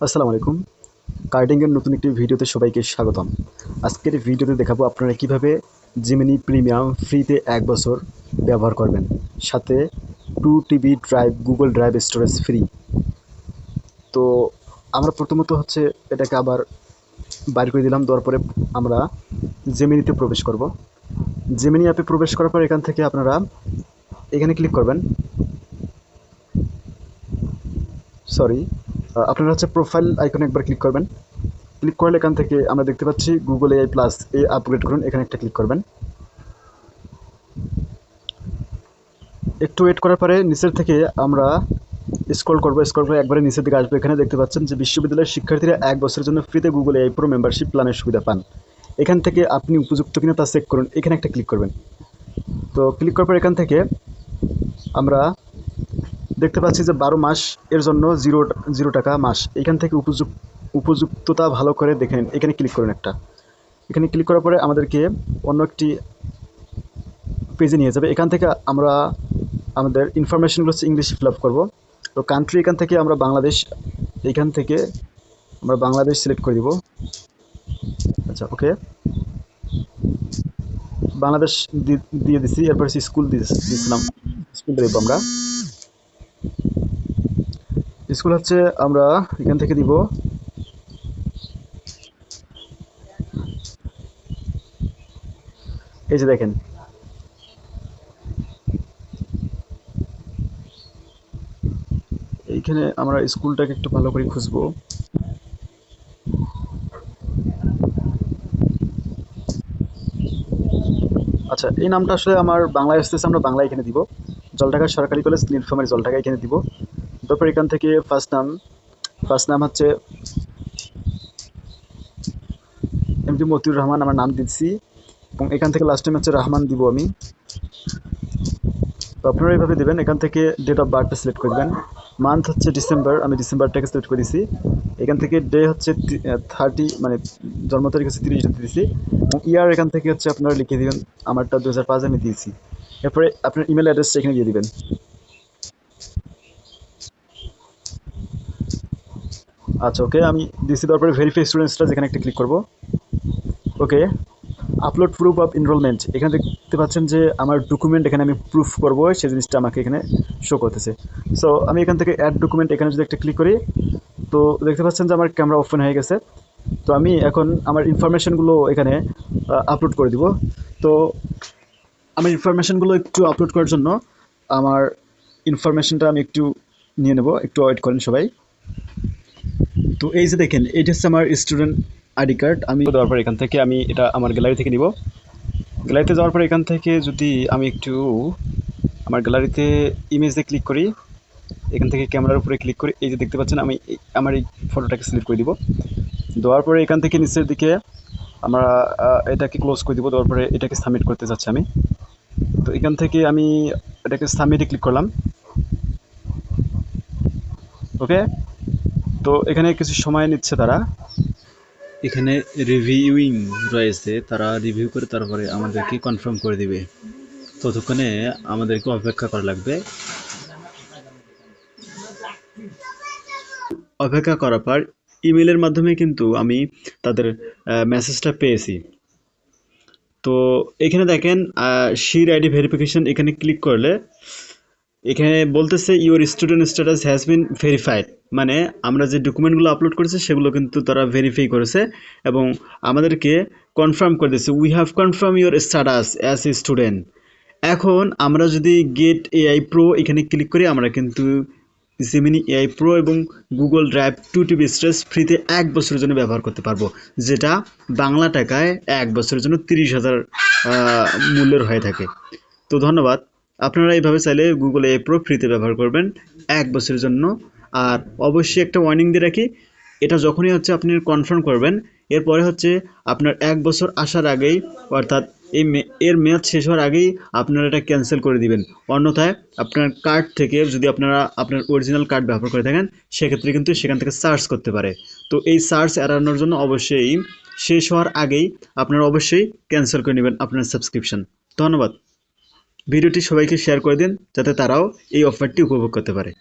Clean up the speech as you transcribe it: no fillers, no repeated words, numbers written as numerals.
আসসালামু আলাইকুম। কার্ডিংয়ের নতুন একটি ভিডিওতে সবাইকে স্বাগতম। আজকের ভিডিওতে দেখাবো আপনারা কিভাবে জেমিনি প্রিমিয়াম ফ্রিতে ১ বছর ব্যবহার করবেন। সাথে 2 TB drive, Google drive storage free. তো আমরা প্রথমত হচ্ছে এটাকে আবার বাইর করে দিলাম। দেওয়ার পরে আমরা জেমিনিতে প্রবেশ করব। জেমিনি অ্যাপে প্রবেশ করার পর এখান থেকে আপনারা এখানে ক্লিক করবেন। আপনারা হচ্ছে প্রোফাইল আইকনে একবার ক্লিক করবেন। ক্লিক করলে এখান থেকে আমরা দেখতে পাচ্ছি গুগল এআই প্লাস আপগ্রেড করুন, এখানে একটা ক্লিক করবেন। একটু ওয়েট করার পরে নিচের থেকে আমরা স্ক্রল করে একবারে নিচের দিকে আসবো। এখানে দেখতে পাচ্ছেন যে বিশ্ববিদ্যালয়ের শিক্ষার্থীরা ১ বছরের জন্য ফ্রিতে গুগল এআই প্রো মেম্বারশিপ প্ল্যানের সুবিধা পান। এখান থেকে আপনি উপযুক্ত কিনা তা চেক করুন, এখানে একটা ক্লিক করবেন। তো ক্লিক করার পর এখান থেকে আমরা দেখতে পাচ্ছি যে ১২ মাস এর জন্য জিরো টাকা মাস। এখান থেকে উপযুক্ততা ভালো করে দেখে নিন, এখানে ক্লিক করুন একটা। এখানে ক্লিক করার পরে আমাদেরকে অন্য একটি পেজে নিয়ে যাবে। এখান থেকে আমরা আমাদের ইনফরমেশনগুলো হচ্ছে ইংলিশ ফিল আপ করবো। তো কান্ট্রি এখান থেকে আমরা বাংলাদেশ, এইখান থেকে আমরা বাংলাদেশ সিলেক্ট করে দিব। আচ্ছা, ওকে, বাংলাদেশ দিয়ে দিছি। এরপর স্কুল দিয়েছিলাম, স্কুল দেবো আমরা। স্কুল হচ্ছে আমরা এখান থেকে দিব এই যে দেখেন, এইখানে আমরা স্কুলটাকে একটু ভালো করে খুঁজবো। আচ্ছা, এই নামটা আসলে আমার বাংলায় আসতেছে, আমরা বাংলা এখানে দিব। জলঢাকা সরকারি কলেজ নীলফামারী জলঢাকা এখানে দিব। তারপর এখান থেকে ফার্স্ট নাম হচ্ছে এমডি মতিউর রহমান, আমার নাম দিচ্ছি। এবং এখান থেকে লাস্ট টাইম হচ্ছে রহমান দিব আমি। তো আপনারা এইভাবে দেবেন। এখান থেকে ডেট অফ বার্থটা সিলেক্ট করে দেবেন। মান্থ হচ্ছে ডিসেম্বর, আমি ডিসেম্বরটাকে সিলেক্ট করে দিছি। এখান থেকে ডে হচ্ছে 30, মানে জন্ম তারিখ হচ্ছে 30 দিয়েছি। এবং ইয়ার এখান থেকে হচ্ছে আপনারা লিখে দেবেন, আমারটা 2005 আমি দিয়েছি। এরপরে আপনার ইমেল অ্যাড্রেসটা এখানে দিয়ে দিবেন। আচ্ছা, ওকে, আমি দিয়েছি। দেওয়ার পরে ভেরিফাই স্টুডেন্টসটা যেখানে একটা ক্লিক করবো। ওকে, আপলোড প্রুফ অফ এনরোলমেন্ট, এখানে দেখতে পাচ্ছেন যে আমার ডকুমেন্ট এখানে আমি প্রুফ করবো, সেই জিনিসটা আমাকে এখানে শো করতেছে। সো আমি এখান থেকে অ্যাড ডকুমেন্ট এখানে যদি একটা ক্লিক করি, তো দেখতে পাচ্ছেন যে আমার ক্যামেরা ওপেন হয়ে গেছে। তো আমি এখন আমার ইনফরমেশনগুলো এখানে আপলোড করে দিব। তো আমার ইনফরমেশনগুলো একটু আপলোড করার জন্য আমার ইনফরমেশনটা আমি একটু নিয়ে নেব, একটু ওয়েট করেন সবাই। তো এই যে দেখেন, এইটা হচ্ছে আমার স্টুডেন্ট আইডি কার্ড। আমি দেওয়ার পর এখান থেকে আমি এটা আমার গ্যালারি থেকে নিব। গ্যালারিতে যাওয়ার পর এখান থেকে যদি আমি একটু আমার গ্যালারিতে ইমেজে ক্লিক করি, এখান থেকে ক্যামেরার উপরে ক্লিক করি, এই যে দেখতে পাচ্ছেন আমি আমার এই ফটোটাকে সিলেক্ট করে দিব। দেওয়ার পরে এখান থেকে নিচের দিকে আমরা এটাকে ক্লোজ করে দিব। দেওয়ার পরে এটাকে সাবমিট করতে যাচ্ছি আমি। তো এখান থেকে আমি এটাকে সাবমিটে ক্লিক করলাম। ওকে, তো এখানে কিছু সময় নিচ্ছে তারা। এখানে রিভিউইং রয়েছে, তারা রিভিউ করে তারপরে আমাদেরকে কনফার্ম করে দিবে। ততক্ষণে আমাদেরকে অপেক্ষা করা লাগবে। অপেক্ষা করার পর ইমেলের মাধ্যমে কিন্তু আমি তাদের মেসেজটা পেয়েছি। তো এখানে দেখেন শির আইডি ভেরিফিকেশন, এখানে ক্লিক করলে এখানে বলতেছে your student status has been verified, মানে আমরা যে ডকুমেন্টগুলো আপলোড করেছি সেগুলো কিন্তু তারা ভেরিফাই করেছে এবং আমাদেরকে কনফার্ম করে দিয়েছে, we have confirm your status as a student. এখন আমরা যদি গেট এআই প্রো এখানে ক্লিক করি, আমরা কিন্তু জেমিনি এআই প্রো এবং গুগল ড্রাইভ 2 টিবি স্টোরেজ ফ্রিতে 1 বছরের জন্য ব্যবহার করতে পারবো, যেটা বাংলা টাকায় 1 বছরের জন্য 30,000 মূল্যের হয়ে থাকে। তো ধন্যবাদ। আপনারা এইভাবে চাইলে গুগল এআই প্রো ফ্রিতে ব্যবহার করবেন 1 বছরের জন্য। আর অবশ্যই একটা ওয়ার্নিং দিয়ে রাখি, এটা যখনই হচ্ছে আপনি কনফার্ম করবেন, এরপরে হচ্ছে আপনার 1 বছর আসার আগেই, অর্থাৎ এর মেয়াদ শেষ হওয়ার আগেই আপনারা এটা ক্যান্সেল করে দিবেন। অন্যথায় আপনার কার্ড থেকে, যদি আপনারা আপনার অরিজিনাল কার্ড ব্যবহার করে থাকেন, সেক্ষেত্রে কিন্তু সেখান থেকে সার্চ করতে পারে। তো এই সার্চ এড়ানোর জন্য অবশ্যই শেষ হওয়ার আগেই আপনারা অবশ্যই ক্যান্সেল করে নেবেন আপনার সাবস্ক্রিপশন। ধন্যবাদ। ভিডিওটি সবাইকে শেয়ার করে দিন যাতে তারাও এই অফারটি উপভোগ করতে পারে।